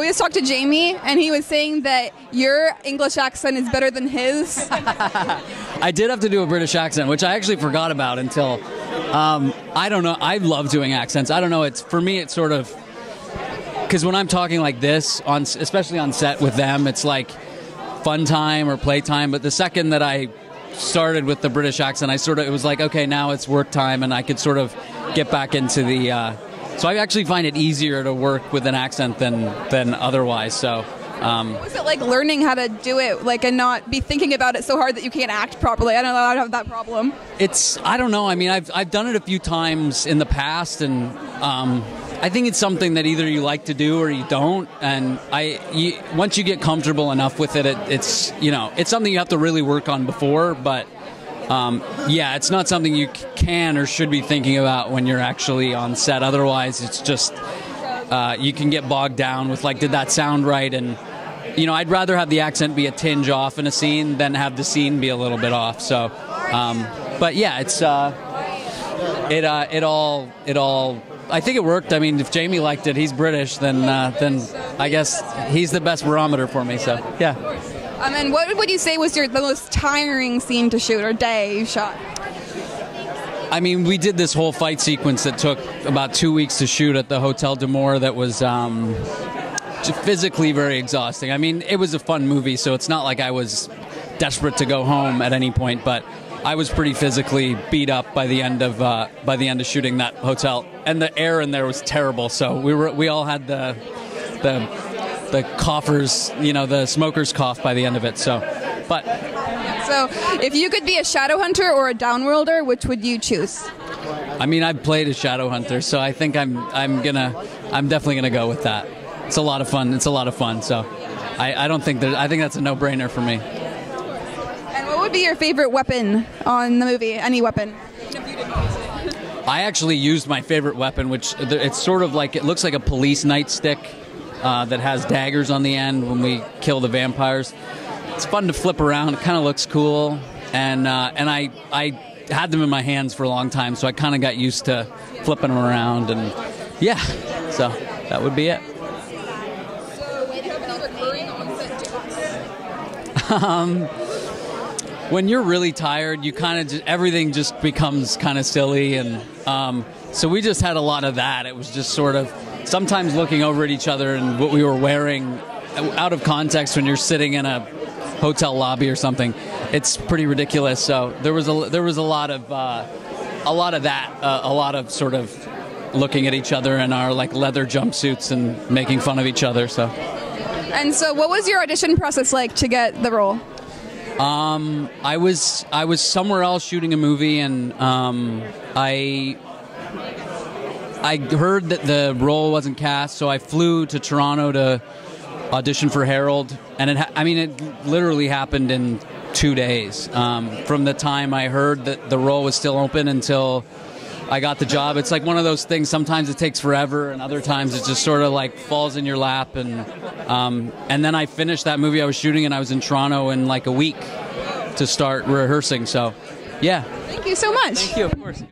just talked to Jamie, and he was saying that your English accent is better than his. I did have to do a British accent, which I actually forgot about until, I don't know, I love doing accents. I don't know, for me, it's sort of, because when I'm talking like this, especially on set with them, it's like fun time or play time, but the second that I started with the British accent, it was like, okay, now it's work time, and I could sort of get back into the, so I actually find it easier to work with an accent than otherwise. So, what was it like learning how to do it, like, and not be thinking about it so hard that you can't act properly? I don't know, I don't have that problem. I don't know. I mean, I've done it a few times in the past, and I think it's something that either you like to do or you don't. And once you get comfortable enough with it, it's something you have to really work on before, but. Yeah, it's not something you can or should be thinking about when you're actually on set. Otherwise, it's just you can get bogged down with, like, did that sound right? And, I'd rather have the accent be a tinge off in a scene than have the scene be a little bit off. So, but yeah, it's it all. I think it worked. I mean, if Jamie liked it, he's British, then I guess he's the best barometer for me. So, yeah. And what would you say was the most tiring scene to shoot or day you shot? I mean, we did this whole fight sequence that took about 2 weeks to shoot at the Hotel d'Amour that was physically very exhausting. I mean, it was a fun movie, so it's not like I was desperate to go home at any point, but I was pretty physically beat up by the end of shooting that hotel, and the air in there was terrible. So we all had the coughers, the smoker's cough by the end of it. So if you could be a shadow hunter or a downworlder, which would you choose? I mean, I've played a shadow hunter, so I think I'm definitely gonna go with that. It's a lot of fun. So I think that's a no-brainer for me. And what would be your favorite weapon on the movie? Any weapon? I actually used my favorite weapon, which it's sort of like, it looks like a police nightstick. That has daggers on the end when we kill the vampires. It's fun to flip around. It kind of looks cool, and I had them in my hands for a long time, so I kind of got used to flipping them around, and yeah, so that would be it. So, do you have any recurring on-set jokes? When you're really tired, you kind of everything just becomes kind of silly, and so we just had a lot of that. It was just sort of. Sometimes looking over at each other and what we were wearing out of context when you're sitting in a hotel lobby or something, it's pretty ridiculous. So there was a lot of that, a lot of sort of looking at each other in our like leather jumpsuits and making fun of each other. So. And so, what was your audition process like to get the role? I was somewhere else shooting a movie, and I heard that the role wasn't cast, so I flew to Toronto to audition for Harold, and it literally happened in 2 days. From the time I heard that the role was still open until I got the job. It's like one of those things, sometimes it takes forever, and other times it just sort of like falls in your lap, and then I finished that movie I was shooting, and I was in Toronto in like a week to start rehearsing, so yeah. Thank you so much. Thank you, of course.